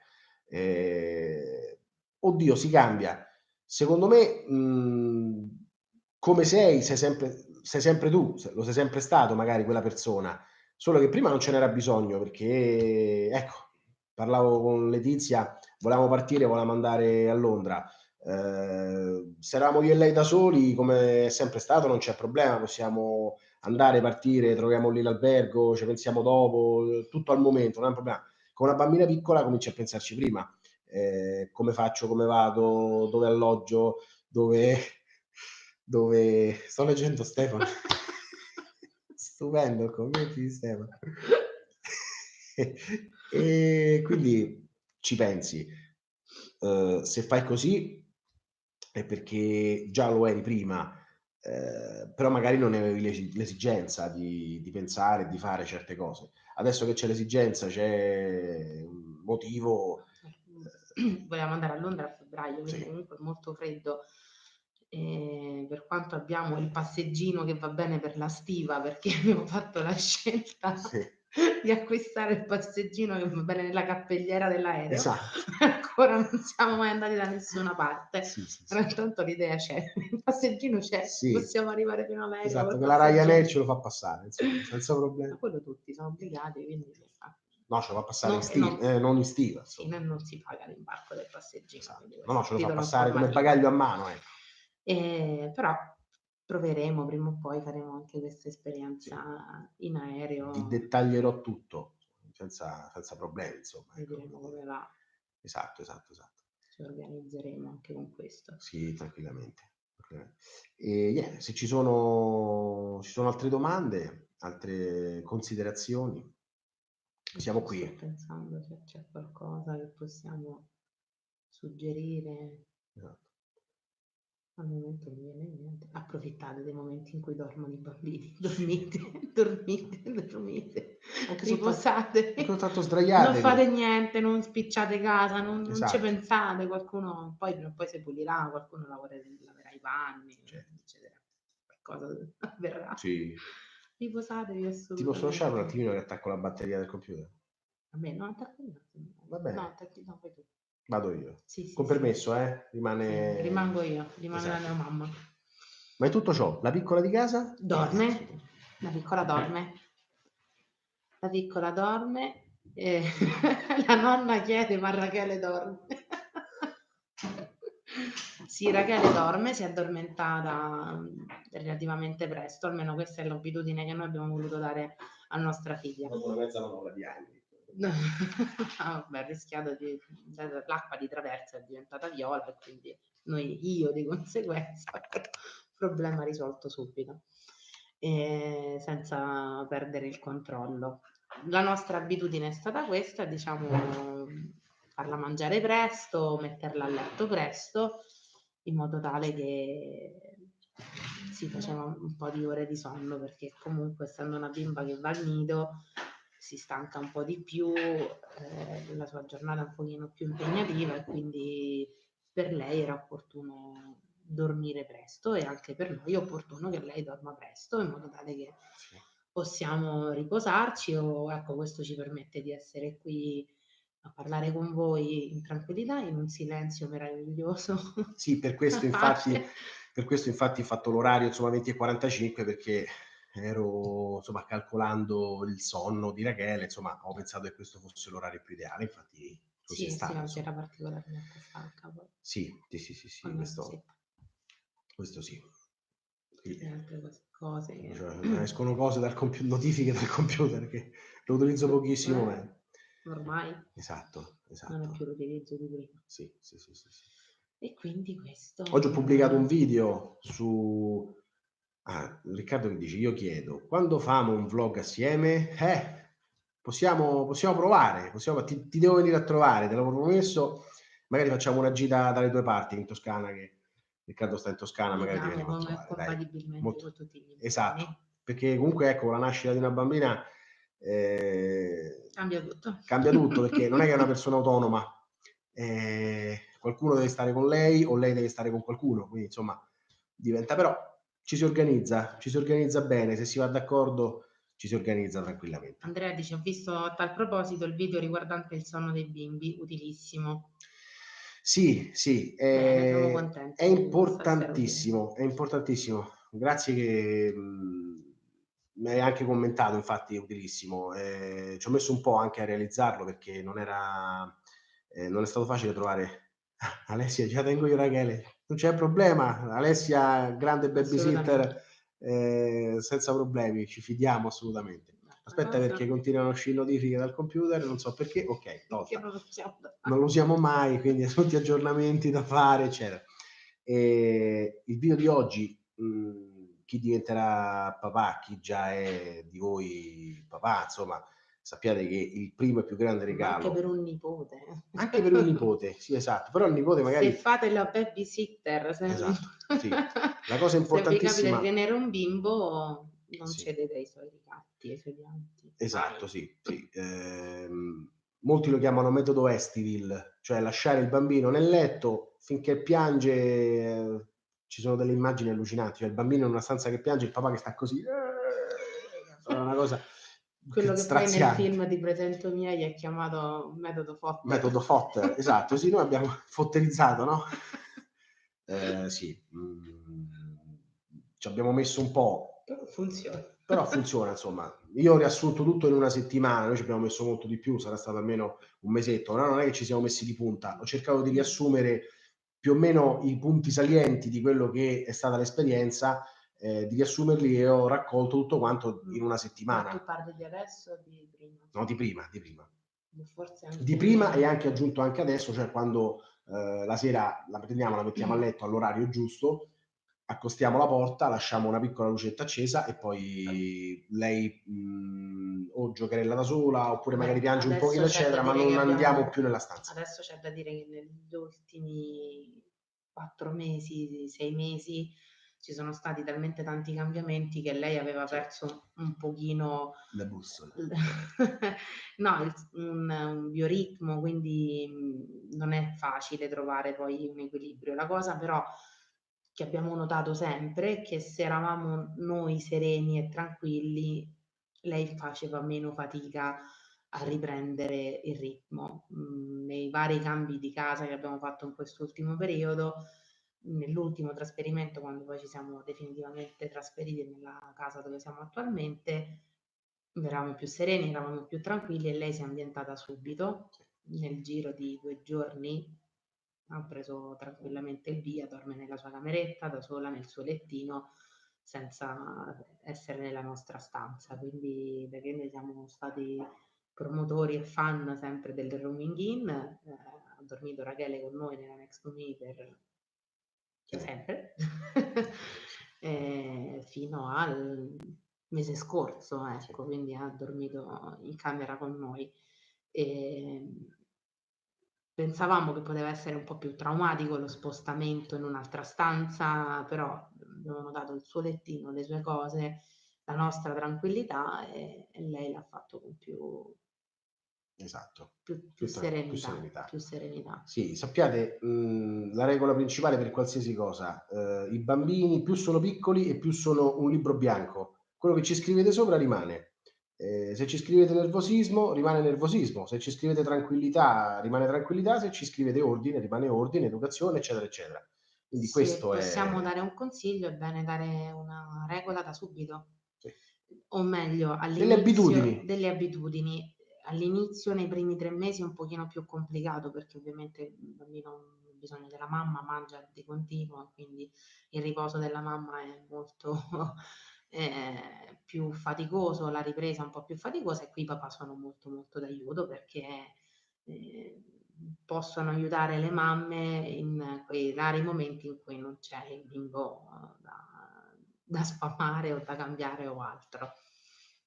Oddio, si cambia. Secondo me, come sei sempre tu, lo sei sempre stato magari quella persona, solo che prima non ce n'era bisogno perché, ecco, parlavo con Letizia, volevamo partire, volevamo andare a Londra. Se eravamo io e lei da soli, come è sempre stato, non c'è problema, possiamo andare, partire, troviamo lì l'albergo, ci pensiamo dopo, tutto al momento, non è un problema. Con una bambina piccola cominci a pensarci prima, come faccio, come vado, dove alloggio, dove, dove... Sto leggendo Stefano. Stupendo il commento di Stefano. E quindi ci pensi. Se fai così è perché già lo eri prima, però magari non ne avevi l'esigenza di pensare, di fare certe cose. Adesso che c'è l'esigenza, c'è un motivo. Volevamo andare a Londra a febbraio, quindi Sì. comunque è molto freddo. Per quanto abbiamo il passeggino che va bene per la stiva, perché abbiamo fatto la scelta Sì. di acquistare il passeggino che va bene nella cappelliera dell'aereo, Esatto. ancora non siamo mai andati da nessuna parte. Sì, sì, Però sì. intanto l'idea c'è, il passeggino c'è, Sì. possiamo arrivare fino all'aereo Esatto, col che la Ryanair passeggino. ce lo fa passare, insomma, senza Ma problemi. quello tutti sono obbligati, quindi No, ce lo fa passare in no, stiva, non in stiva, sì, insomma. non si paga l'imbarco del passeggino, Esatto. quindi No, questo no, è ce un lo fa titolo passare come informativo. bagaglio a mano, ecco. Però proveremo, prima o poi faremo anche questa Sì. esperienza in Ti aereo, dettaglierò tutto, senza problemi, insomma, ecco, vedremo quindi come va, esatto, esatto, esatto. ci organizzeremo anche con questo. Sì, tranquillamente, tranquillamente. E niente, se ci sono altre domande, altre considerazioni, siamo Sto qui. pensando se c'è qualcosa che possiamo suggerire. Esatto. Al momento non viene niente. Approfittate dei momenti in cui dormono i bambini. Dormite, dormite, dormite. Riposatevi. Anche soltanto Non sdraiatevi. fate niente, non spicciate casa, non ci Esatto. pensate. Qualcuno poi prima o poi si pulirà, qualcuno laverà i panni, Certo. eccetera. Qualcosa avverrà. Sì. Riposatevi Ti posso lasciare un assolutamente. attimino che attacco la batteria del computer? A me no, attacco io. Va No, bene, attacchi, no, fai tu. vado io. Sì, sì, Con sì. permesso, Sì, rimango rimane. io, rimane la Esatto. mia mamma. Ma in tutto ciò, la piccola di casa? Dorme, la piccola dorme. La piccola dorme e la nonna chiede: "Ma Rachele dorme?" Sì, Rachele dorme, si è addormentata, relativamente presto, almeno questa è l'abitudine che noi abbiamo voluto dare a nostra figlia. Dopo una mezza manovra di anni. Ah, vabbè, ho rischiato l'acqua di traversa è diventata viola e quindi io di conseguenza, problema risolto subito, senza perdere il controllo. La nostra abitudine è stata questa, diciamo, farla mangiare presto, metterla a letto presto, in modo tale che si faceva un po' di ore di sonno, perché comunque essendo una bimba che va al nido si stanca un po' di più, la sua giornata è un pochino più impegnativa e quindi per lei era opportuno dormire presto e anche per noi è opportuno che lei dorma presto in modo tale che Sì. possiamo riposarci o ecco, questo ci permette di essere qui a parlare con voi in tranquillità, in un silenzio meraviglioso, Sì, una pace. per questo infatti ho fatto l'orario insomma 20:45 perché ero insomma calcolando il sonno di Rachele, insomma ho pensato che questo fosse l'orario più ideale, infatti così è Sì, sì, stato oggi insomma. era particolarmente stanca poi, Sì, sì, sì, sì, sì, sì, questo sì. Sì. le altre cose che Cioè, escono cose notifiche dal computer che lo utilizzo pochissimo, ma ormai esatto, non è più esatto. l'utilizzo di prima. Sì, sì, sì, sì, sì. E quindi questo Oggi ho pubblicato un video su Riccardo mi dice: "Io chiedo, quando famo un vlog assieme? Possiamo provare, ti devo venire a trovare, te l'avevo promesso, magari facciamo una gita dalle tue parti in Toscana che Riccardo sta in Toscana, magari ti vediamo veniamo a come trovare, dai." compatibilmente Molto con tutti gli esatto, impegni. perché comunque ecco, la nascita di una bambina, ehm, Cambia tutto. cambia tutto, perché non è che è una persona autonoma, qualcuno deve stare con lei o lei deve stare con qualcuno, quindi insomma diventa però ci si organizza bene, se si va d'accordo ci si organizza tranquillamente. Andrea dice: "Ho visto a tal proposito il video riguardante il sonno dei bimbi, utilissimo." Sì, sì, Bene, siamo contenti che vi possa essere utile. è importantissimo. Grazie che, mi hai anche commentato, infatti è utilissimo. Ci ho messo un po' anche a realizzarlo perché non è stato facile trovare Alessia dice: "La tengo io Rachele." Non c'è problema, Alessia grande Assolutamente. babysitter, senza problemi, ci fidiamo assolutamente. Una Aspetta cosa perché continuano a uscire notifiche dal computer, non so perché. Okay, che tolta. non riusciamo da Non lo usiamo mai, quindi tutti aggiornamenti da fare, eccetera. Il video di oggi, chi diventerà papà, chi già è di voi papà, insomma, sappiate che il primo e più grande ma anche per regalo un nipote. anche per un nipote, sì esatto, però il nipote Se magari fate la babysitter, esatto, sì. La cosa se vi capita di importantissima tenere un bimbo, non sì. cedete ai suoi ricatti, ai suoi pianti, mai. Esatto, sì, sì. Molti lo chiamano metodo Estiville, cioè lasciare il bambino nel letto finché piange, ci sono delle immagini allucinanti, cioè il bambino in una stanza che piange, il papà che sta così, è una cosa Quello che che poi nel straziante. film Ti presento miei è chiamato metodo Fotter. Metodo Fotter, esatto, sì, noi abbiamo fotterizzato, no? Sì, ci abbiamo messo un po', Però funziona. però funziona insomma. Io ho riassunto tutto in una settimana, noi ci abbiamo messo molto di più, sarà stato almeno un mesetto, no, non è che ci siamo messi di punta, ho cercato di riassumere più o meno i punti salienti di quello che è stata l'esperienza, di riassumerli e ho raccolto tutto quanto in una Ma tu settimana. parli di adesso o di prima? No, di prima, di prima. Forse Di anche prima e meno. anche aggiunto anche adesso, cioè quando, la sera la prendiamo, la mettiamo a letto all'orario giusto, accostiamo la porta, lasciamo una piccola lucetta accesa e poi lei, o giocherella da sola, oppure magari Beh, piange un pochino eccetera, ma non andiamo più nella stanza. adesso c'è da dire che negli ultimi 4 mesi, 6 mesi, ci sono stati talmente tanti cambiamenti che lei aveva Sì, perso un pochino le bussole. l no, un bioritmo, quindi, non è facile trovare poi un equilibrio. La cosa però che abbiamo notato sempre è che se eravamo noi sereni e tranquilli, lei faceva meno fatica a Sì, riprendere il ritmo. Nei vari cambi di casa che abbiamo fatto in quest'ultimo periodo, nell'ultimo trasferimento, quando poi ci siamo definitivamente trasferiti nella casa dove siamo attualmente, eravamo più sereni, eravamo più tranquilli e lei si è ambientata subito. sì. Nel giro di 2 giorni ha preso tranquillamente il via, dorme nella sua cameretta, da sola nel suo lettino, senza essere nella nostra stanza. Quindi da che noi siamo stati promotori e fan sempre del rooming in, ha dormito Rachele con noi nella Next to Me per Sì, sempre, sì, sì, sì, fino al mese scorso, sì. ecco, quindi ha dormito in camera con noi. Ehm, Pensavamo che poteva essere un po' più traumatico lo spostamento in un'altra stanza, però, abbiamo notato il suo lettino, le sue cose, la nostra tranquillità e lei l'ha fatto con Esatto, più più serenità, serenità. più serenità. Sì, sappiate, la regola principale per qualsiasi cosa, i bambini più sono piccoli e più sono un libro bianco. Quello che ci scrivete sopra rimane. Se ci scrivete nervosismo, rimane nervosismo, se ci scrivete tranquillità, rimane tranquillità, se ci scrivete ordine, rimane ordine, educazione, eccetera, eccetera. Quindi Se questo possiamo è dare un consiglio, è bene dare una regola da subito, sì. o meglio Delle all'inizio abitudini. delle abitudini. All'inizio, nei primi 3 mesi è un pochino più complicato perché ovviamente il bambino ha bisogno della mamma, mangia di continuo, quindi il riposo della mamma è molto più faticoso, la ripresa è un po' più faticosa e qui i papà sono molto, molto d'aiuto perché, possono aiutare le mamme in quei rari momenti in cui non c'è il bimbo da sfamare o da cambiare o altro.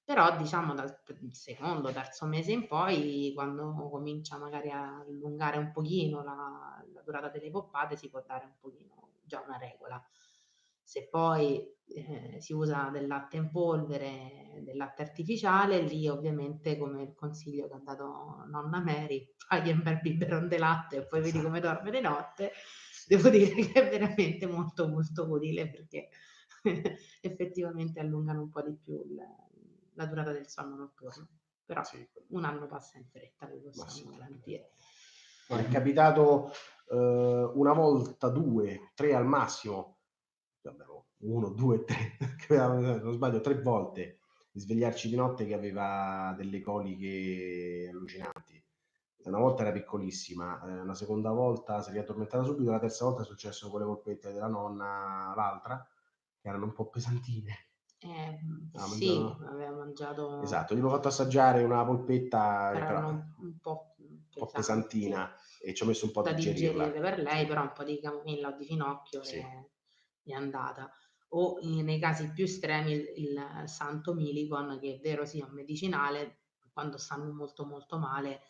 Però diciamo dal secondo, terzo mese in poi, quando comincia magari a allungare un pochino la durata delle poppate, si può dare un pochino già una regola. Se poi, si usa del latte in polvere, del latte artificiale, lì ovviamente come il consiglio che ha dato nonna Mary, fagli un bel biberon de latte e poi vedi come Esatto. dorme di notte, devo dire che è veramente molto, molto utile perché effettivamente allungano un po' di più la durata del sonno notturno. Però Sì, un anno passa in fretta, vi ma sì. possiamo garantire. No, è capitato, una volta, 2, 3 al massimo, vabbè, 1, 2, 3, se non sbaglio 3 volte di svegliarci di notte che aveva delle coliche allucinanti. Una volta era piccolissima, una seconda volta si è riaddormentata subito, la terza volta è successo con le polpette della nonna, l'altra, che erano un po' pesantine. Ha Sì, mangiato aveva mangiato esatto, gli avevo fatto assaggiare una polpetta, però erano un un po', po' pesanti pesantina e ci ho messo un po' a da digerire digerirla. per lei, Sì, però un po' di camomilla o di finocchio sì. è andata. O nei casi più estremi il santo Milicon, che è vero sia un medicinale, quando stanno molto molto male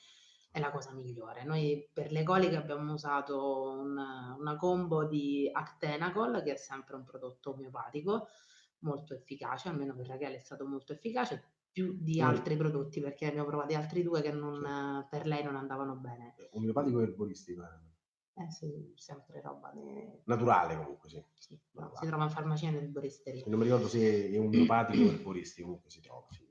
è la cosa migliore. Noi per le coliche abbiamo usato una combo di Actenacol, che è sempre un prodotto omeopatico, molto efficace, almeno per Rachele è stato molto efficace, più di Come altri prodotti perché ne abbiamo provati altri 2 che sì, per lei non andavano bene. omeopatico e erboristico, Sì, sempre roba naturale comunque, sì, sì, no, si naturale. trova in farmacia e nell'erboristeria. E non mi ricordo se è omeopatico o erboristico, comunque si trova, sì.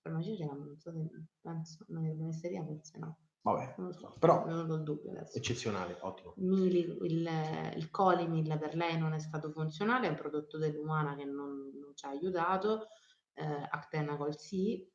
Farmacia ce l'hanno, non so se penso, nell'erboristeria forse no. Vabbè, Non lo insomma, so, mi è però venuto il dubbio adesso. eccezionale, ottimo. Il Colimil per lei non è stato funzionale, è un prodotto dell'umana che non ci ha aiutato, Actenacol sì,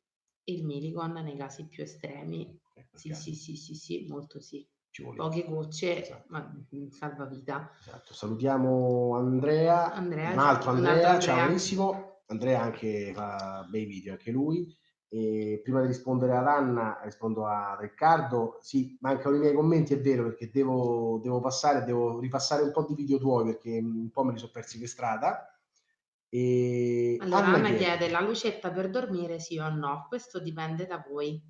il Milicon nei casi più estremi. Nel Sì, sì, caso sì, sì, sì, molto sì. ci voleva. Poche gocce, Esatto, ma salvavita. esatto. Salutiamo Andrea, Andrea, un un altro altro Andrea, ciao Andrea. carissimo. Andrea anche fa bei video, anche lui. E prima di rispondere ad Anna, rispondo a Riccardo. Sì, mancano i miei commenti, è vero, perché devo passare, devo ripassare un po' di video tuoi perché un po' me li sono persi per strada. E Allora, Anna Anna chiede: chiede, la lucetta per dormire sì o no? Questo dipende da voi.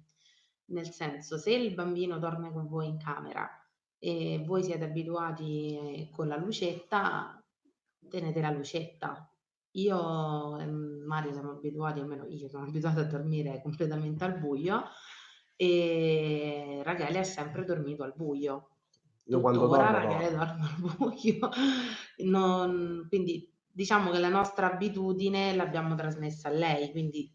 Nel senso, se il bambino dorme con voi in camera e voi siete abituati con la lucetta, tenete la lucetta. Io e Mario siamo abituati, almeno io sono abituata a dormire completamente al buio e Rachele ha sempre dormito al buio. io quando Tuttora dormo, Rachele dormo. dorme al buio. Quindi diciamo che la nostra abitudine l'abbiamo trasmessa a lei, quindi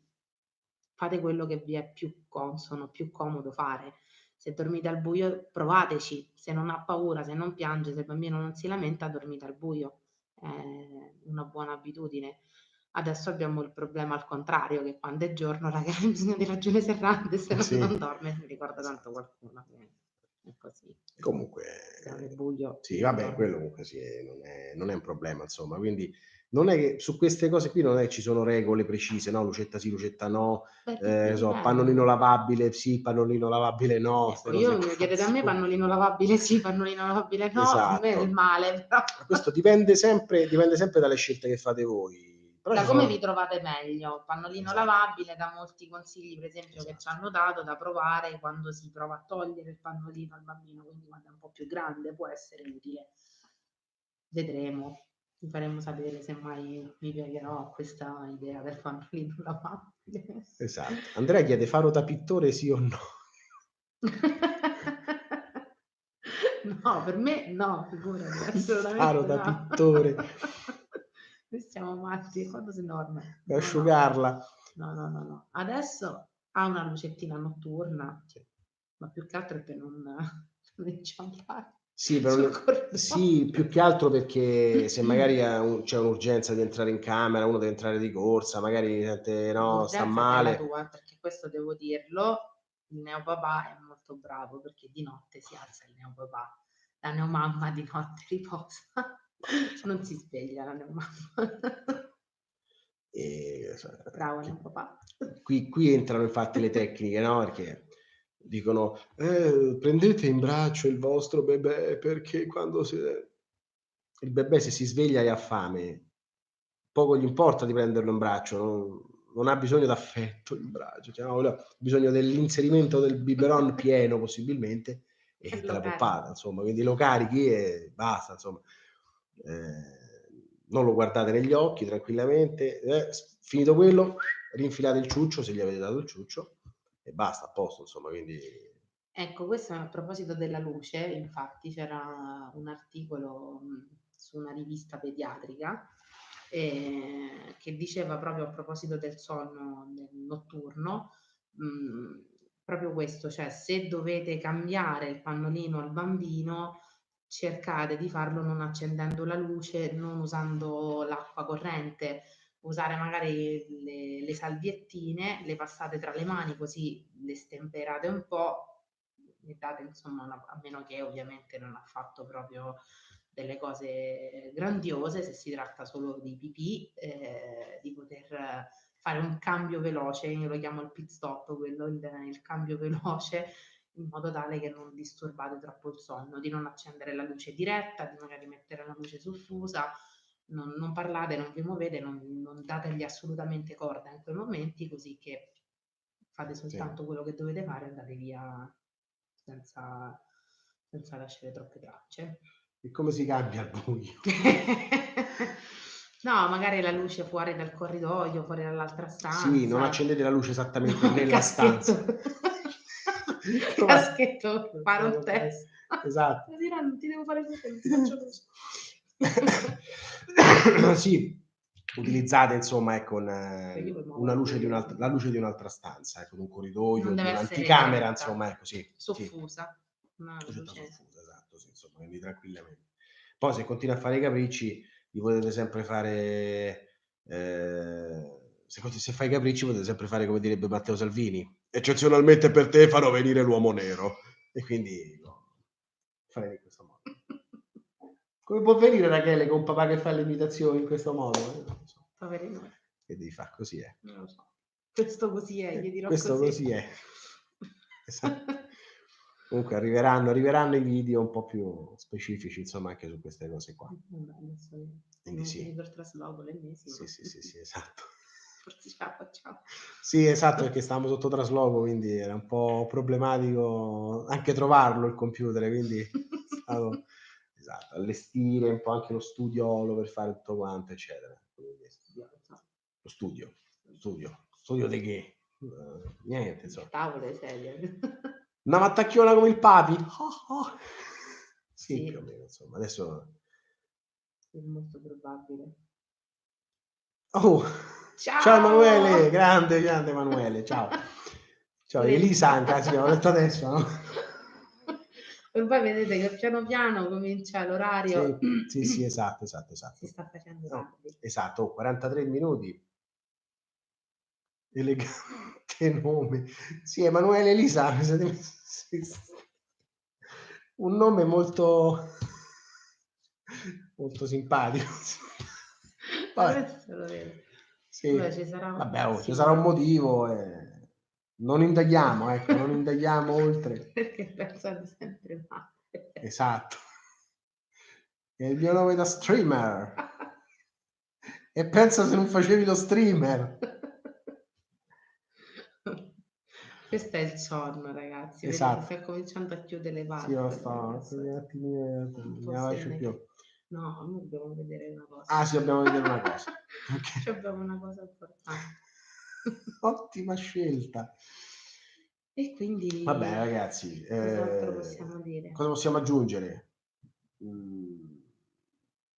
fate quello che vi è più consono, più comodo fare. Se dormite al buio, provateci. Se non ha paura, se non piange, se il bambino non si lamenta, dormite al buio. È una buona abitudine. Adesso abbiamo il problema al contrario, che quando è giorno ragazzi, ha bisogno di ragione serrante, se no Sì, non dorme, mi ricorda tanto esatto. qualcuno. È così. Comunque, Se non è buio, sì, non vabbè, quello dorme. comunque sì, non è un problema, insomma. Quindi non è che su queste cose qui non è che ci sono regole precise, no? Lucetta sì, lucetta no, Beh, so, pannolino dipende. lavabile sì, pannolino lavabile no, queste Ecco, cose io qua, mi chiedete a me insomma. pannolino lavabile sì, pannolino lavabile no, a me è il Esatto. male, però. Questo dipende sempre dalle scelte che fate voi. Però Da ci come vi sono trovate meglio. Pannolino esatto, lavabile, da molti consigli, per esempio, che ci esatto. hanno dato da provare quando si prova a togliere il pannolino al bambino, quindi quando è un po' più grande può essere utile. Vedremo. Vi faremo sapere se mai mi piegherò a questa idea del pannolino lavabile. Esatto. Andrea chiede: faro da pittore sì o no? No, per me no, figurati, Faro assolutamente da no. pittore Noi siamo matti, quando si norma? per No, no, asciugarla. no, no, no, no. Adesso ha una lucettina notturna, Sì. ma più che altro è per non inciampare Sì, sul sì, corridoio. più che altro perché se magari c'è un'urgenza di entrare in camera, uno deve entrare di corsa, magari sente no, sta L'urgenza è la male. tua, perché questo devo dirlo, il neopapà è molto bravo perché di notte si alza il neopapà, la neomamma di notte riposa, non si sveglia la neomamma. E, Bravo chi- neopapà. qui entrano infatti le tecniche, no? Perché dicono, prendete in braccio il vostro bebè perché il bebè se si sveglia e ha fame, poco gli importa di prenderlo in braccio, non ha bisogno d'affetto in braccio, cioè, no, quello ha bisogno dell'inserimento del biberon pieno possibilmente e E della lo carichi. poppata, insomma, quindi lo carichi e basta, insomma. Non lo guardate negli occhi tranquillamente, finito quello, rinfilate il ciuccio se gli avete dato il ciuccio e basta, a posto, insomma, quindi Ecco, questo a proposito della luce, infatti c'era un articolo su una rivista pediatrica che diceva proprio a proposito del sonno notturno, mh, proprio questo, cioè se dovete cambiare il pannolino al bambino, cercate di farlo non accendendo la luce, non usando l'acqua corrente, usare magari le salviettine, le passate tra le mani così le stemperate un po', e date insomma a meno che ovviamente non ha fatto proprio delle cose grandiose, se si tratta solo di pipì, di poter fare un cambio veloce, io lo chiamo il pit stop, quello, il cambio veloce, in modo tale che non disturbate troppo il sonno, di non accendere la luce diretta, di magari mettere la luce soffusa, non parlate, non vi muovete, non dategli assolutamente corda in quei momenti, così che fate sì. soltanto quello che dovete fare e andate via senza, senza lasciare troppe tracce. E come si cambia al buio? No, magari la luce fuori dal corridoio, fuori dall'altra Sì, non stanza. accendete la luce esattamente Il nella stanza. caschetto. Il Trovate caschetto parottese. esatto. Così no, non ti devo fare luce, non ti faccio luce. Sì, utilizzate insomma, ecco, Perché poi muovo una al luce di buio. la luce di un'altra stanza, ecco, di un corridoio, Non di deve essere un'anticamera, diretta, insomma, ecco, sì, sì. soffusa. Una Lucetta luce. soffusa, esatto, sì, insomma, quindi tranquillamente. Poi se continua a fare i capricci, gli potete sempre fare, se fai i capricci potete sempre fare come direbbe Matteo Salvini: "Eccezionalmente per te farò venire l'uomo nero". E quindi lo farei in questo modo. Come può venire Rachele con papà che fa le imitazioni in questo modo? Non lo so. Poverino, Che devi far così è. non lo so. Questo così è, gli dirò Questo così. così è. Esatto. Comunque arriveranno i video un po' più specifici, insomma, anche su queste cose qua. Vabbè, adesso Quindi siamo sì. finito il trasloco, Sì, l'ennesimo. sì, sì, sì, esatto. Forse ce la facciamo. Sì, esatto, perché stavamo sotto trasloco, quindi era un po' problematico anche trovarlo il computer, quindi stavo esatto, allestire un po' anche lo studiolo per fare tutto quanto, eccetera. Quindi Studioso. studio di che? Niente, Il insomma. tavolo e le sedie. Una mattacchiona come il Papi? Sì, più o Sì, meno, insomma. Adesso è molto probabile. oh, ciao Ciao! Emanuele, grande, grande Emanuele, ciao. Ciao, Pure Elisa Elisa. anche, anzi abbiamo detto adesso, no? Ormai vedete che piano piano comincia Sì, l'orario. sì, sì, esatto, esatto, Si esatto. sta facendo No, tardi. esatto, oh, 43 minuti, elegante nome. Sì, Emanuele Elisa, mi siete messi- sì. Un nome molto, molto simpatico. Vabbè, Adesso lo vedo. Vabbè, sì, ci sarà vabbè, oh, ci sarà un sicuro. motivo e non indaghiamo, ecco, non indaghiamo oltre. Perché pensate sempre male. Esatto. È il mio nome da streamer. E pensa se non facevi lo streamer. Questo è il sonno, ragazzi. Vedete, Esatto. sta cominciando a chiudere le Sì, ma valvole sto adesso. un attimino, non ne Forse faccio più. No, noi dobbiamo vedere una cosa. Ah sì, dobbiamo vedere una cosa. Ci Ok. abbiamo una cosa importante. Ottima scelta. E Vabbè quindi ragazzi, cos'altro possiamo dire? cosa possiamo aggiungere? Mm,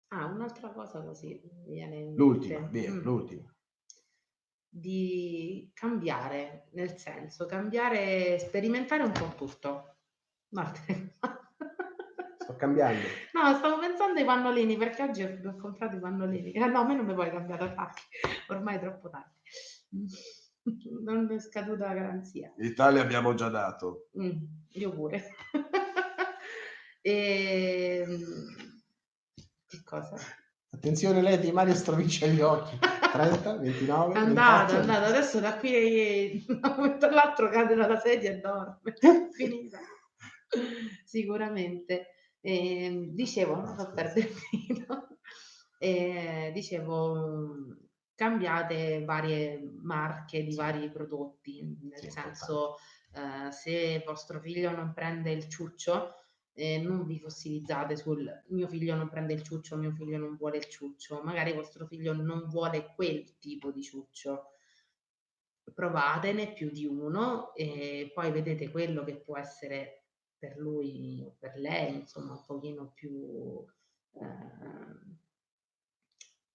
Un'altra cosa così mi viene in l'ultima, mente. via, l'ultima. Di cambiare, nel senso, cambiare, sperimentare un po' tutto. Guarda. Sto cambiando. No, stavo pensando ai pannolini perché oggi ho comprato i pannolini. No, a me non mi puoi cambiare attacchi, ormai è troppo tardi. Non è scaduta la garanzia. L'Italia abbiamo già dato. Io pure. Ehm, che cosa? Attenzione, lei di Mario stravince gli occhi. 30, 29, È 28. andato. Adesso da qui da un momento all'altro cade dalla sedia e dorme. Finita. Sicuramente. Dicevo, non so perdere il filo. Dicevo, cambiate varie marche di Sì. vari prodotti, nel Sì, senso, se vostro figlio non prende il ciuccio, non vi fossilizzate sul mio figlio non prende il ciuccio, mio figlio non vuole il ciuccio, magari vostro figlio non vuole quel tipo di ciuccio. Provatene più di uno e poi vedete quello che può essere per lui o per lei, insomma, un pochino più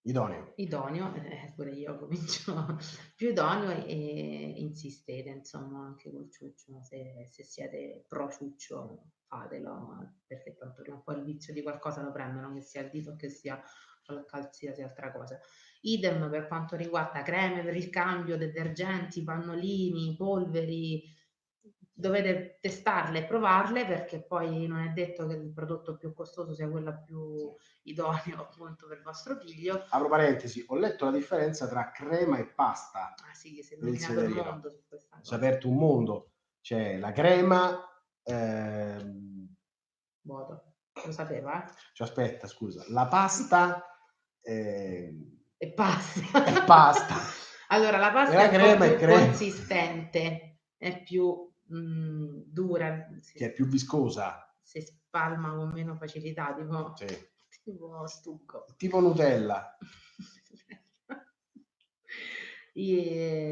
idoneo. idoneo, pure io comincio più idoneo e insistete insomma anche col ciuccio, se siete pro ciuccio fatelo, perché tanto prima o poi il vizio di qualcosa lo prendono, che sia il dito o che sia qualsiasi altra cosa. Idem per quanto riguarda creme per il cambio, detergenti, pannolini, polveri, dovete testarle e provarle perché poi non è detto che il prodotto più costoso sia quello più idoneo appunto per vostro figlio. Apro parentesi, ho letto la differenza tra crema e pasta. Ah sì, che si è Per il illuminato il sederino. mondo su questa Si è cosa. aperto un mondo. C'è la crema. Vuoto. Lo sapeva, Cioè, aspetta, scusa. La pasta E pasta. è pasta. Allora, la E pasta la è un po' crema è più crema. consistente, è più dura, Che è più viscosa. si spalma con meno facilità, Sì. tipo stucco. Tipo Nutella.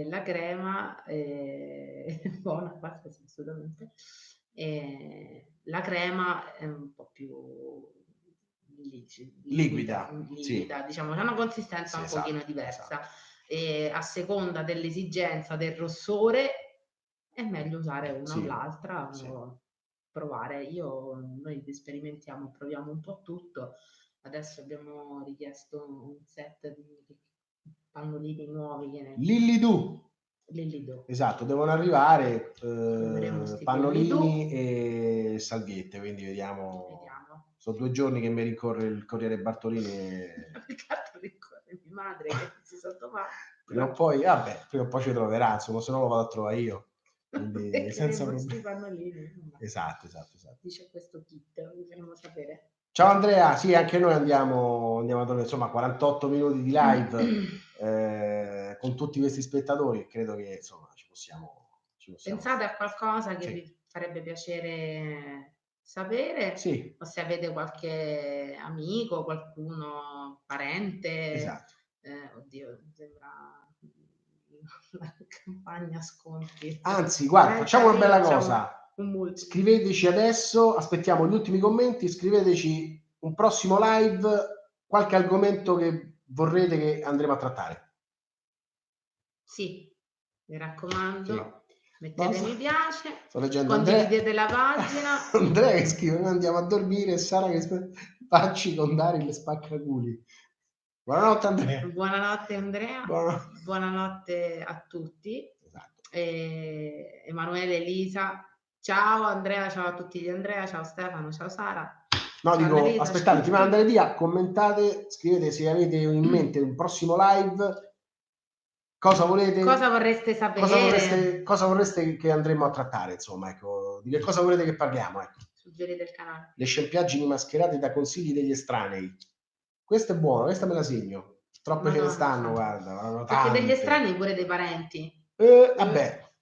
La crema è buona, pasta sì, assolutamente. La crema è un po' più Liquida, sì. diciamo, ha una consistenza Sì, un pochino esatto, diversa. esatto. E a seconda dell'esigenza del rossore è meglio usare una o Sì, l'altra sì. o provare. Noi sperimentiamo, proviamo un po' tutto. Adesso abbiamo richiesto un set di pannolini nuovi Lillidù. Lillidò. Esatto, devono arrivare Prenderemo sti pannolini e salviette, quindi vediamo. Vediamo. Sono 2 giorni che mi rincorre il Corriere Bartolini Peccato ricorre mia madre che si sottofa. prima o poi ci troverà, insomma, se no lo vado a trovare io. Quindi senza Questi problemi. pannolini. Esatto. Dice questo kit, vi faremo sapere. Ciao Andrea, sì, anche noi andiamo a dormire, insomma, 48 minuti di live con tutti questi spettatori, credo che insomma ci possiamo. Pensate a qualcosa che Sì. vi farebbe piacere sapere, Sì, o se avete qualche amico, qualcuno, parente, esatto. oddio, mi sembra la campagna scontri. Anzi, guarda, facciamo una bella cosa. Un multiplo. Scriveteci adesso, aspettiamo gli ultimi commenti, scriveteci un prossimo live, qualche argomento che vorrete che andremo a trattare. Sì, mi raccomando, Sì. mettete No, mi piace, sto leggendo condividete la pagina. Andrea che scrive: noi andiamo a dormire e Sara che facci con Daryl spaccaculi. Buonanotte Andrea. Buonanotte Andrea, Buonanotte. buonanotte a tutti. Esatto. Emanuele, Elisa, ciao Andrea, ciao a tutti gli Andrea, ciao Stefano, ciao Sara. No, ciao dico, Annalisa, aspettate, prima di andare via, commentate, scrivete se avete in mente un prossimo live, cosa volete, cosa vorreste sapere, cosa vorreste che andremo a trattare, insomma, ecco, di che cosa volete che parliamo, ecco. Suggerite il canale. Le scempiaggini mascherate da consigli degli estranei. Questa è buona, questa me la segno. Troppe ce ne stanno, guarda. Perché degli Tante. estranei pure dei parenti. Vabbè,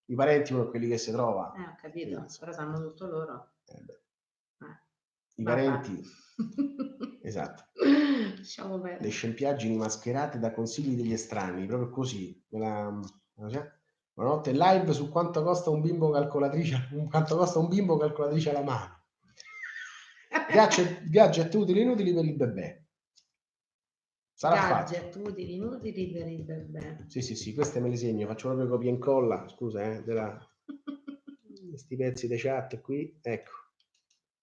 i parenti sono quelli che si trova. Ho capito, però sanno tutto loro. I Va, va. parenti esatto. Lasciamo Le perdere. scempiaggini mascherate da consigli degli estranei, proprio così. Buonanotte live su quanto costa un bimbo calcolatrice alla mano. Gadget utili inutili per il bebè. Sarà Gadget fatto. utili inutili per il bebè. Sì, queste me le segno, faccio proprio copia e incolla, scusa, questi pezzi di chat qui, ecco.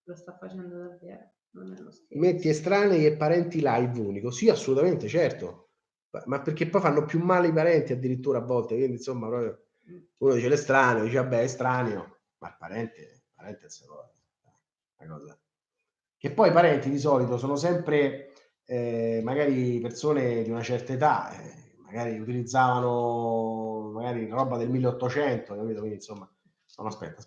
Lo sta facendo davvero, non è lo scherzo. Metti estranei e parenti live unico. Sì, assolutamente, certo. Ma perché poi fanno più male i parenti addirittura a volte, quindi insomma proprio uno dice l'estraneo, dice vabbè è estraneo, ma il parente è una cosa. Che poi i parenti di solito sono sempre magari persone di una certa età, magari utilizzavano magari roba del 1800, capito? Quindi insomma, no, aspetta.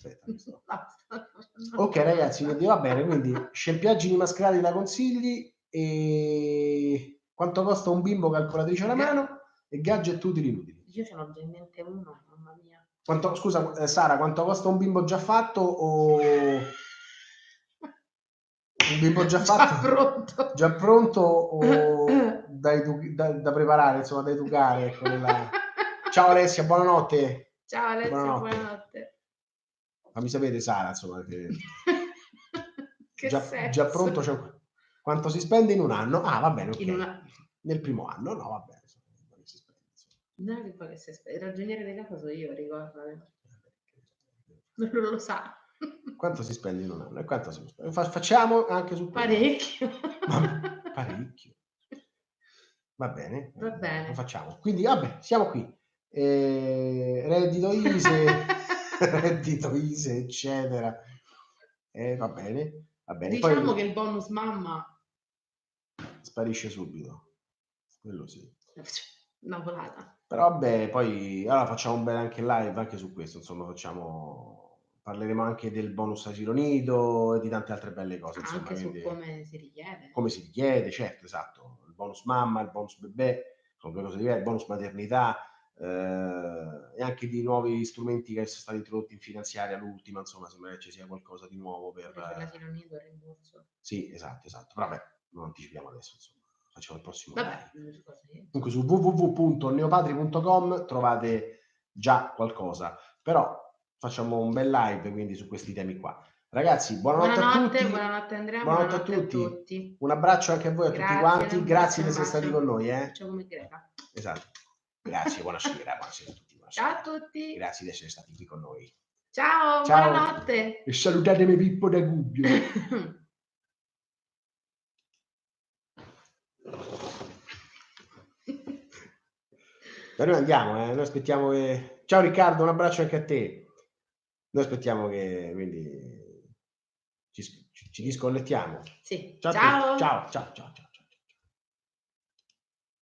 Ok ragazzi, quindi va bene, quindi scempiaggini mascherati da consigli e quanto costa un bimbo calcolatrice alla mano e gadget utili inutili. Io ce l'ho già in mente uno, mamma mia. Scusa Sara, quanto costa un bimbo già fatto o un bimbo già fatto? Già pronto o da preparare, insomma, da educare, ecco, Ciao Alessia, buonanotte. Ciao Alessia, buonanotte. Fammi sapere Sara, insomma, che Che già senso? pronto, cioè, quanto si spende in un anno? Ah, va bene, ok. Nel primo anno, no, va bene. Non è che si spende, il ragioniere di casa so io, ricorda. Non lo sa. Quanto si spende in un anno? E quanto si spende? Facciamo anche su quello. Parecchio. Parecchio. Va bene. Va bene. Lo facciamo. Quindi, vabbè, siamo qui. Reddito ISE, reddito ISE, eccetera. Va bene. Diciamo Poi che il bonus mamma sparisce subito. Quello sì. una volata. Però vabbè, poi allora facciamo un bel anche live anche su questo, insomma, parleremo anche del bonus asilo nido e di tante altre belle cose, insomma, Anche su quindi, come si richiede. come si richiede, certo, esatto. Il bonus mamma, il bonus bebè, sono due cose diverse, il bonus maternità e anche di nuovi strumenti che sono stati introdotti in finanziaria, l'ultima, insomma, sembra che ci sia qualcosa di nuovo per l'asilo nido, il rimborso. Sì, esatto. Però vabbè, non anticipiamo adesso, insomma. Facciamo il prossimo Vabbè, comunque su www.neopatri.com trovate già qualcosa, però facciamo un bel live quindi su questi temi qua. Ragazzi, buonanotte a tutti. Buonanotte Andrea, Buonanotte a tutti. Un abbraccio anche a voi, a tutti quanti. Grazie di essere stati con noi. Facciamo come Greta. Esatto. Grazie, buonasera a tutti. Ciao a tutti. Grazie di essere stati qui con noi. Ciao. Buonanotte. E salutatemi Pippo da Gubbio. Noi andiamo, noi aspettiamo che... Ciao Riccardo, un abbraccio anche a te. Noi aspettiamo che quindi ci disconnettiamo. Sì. Ciao.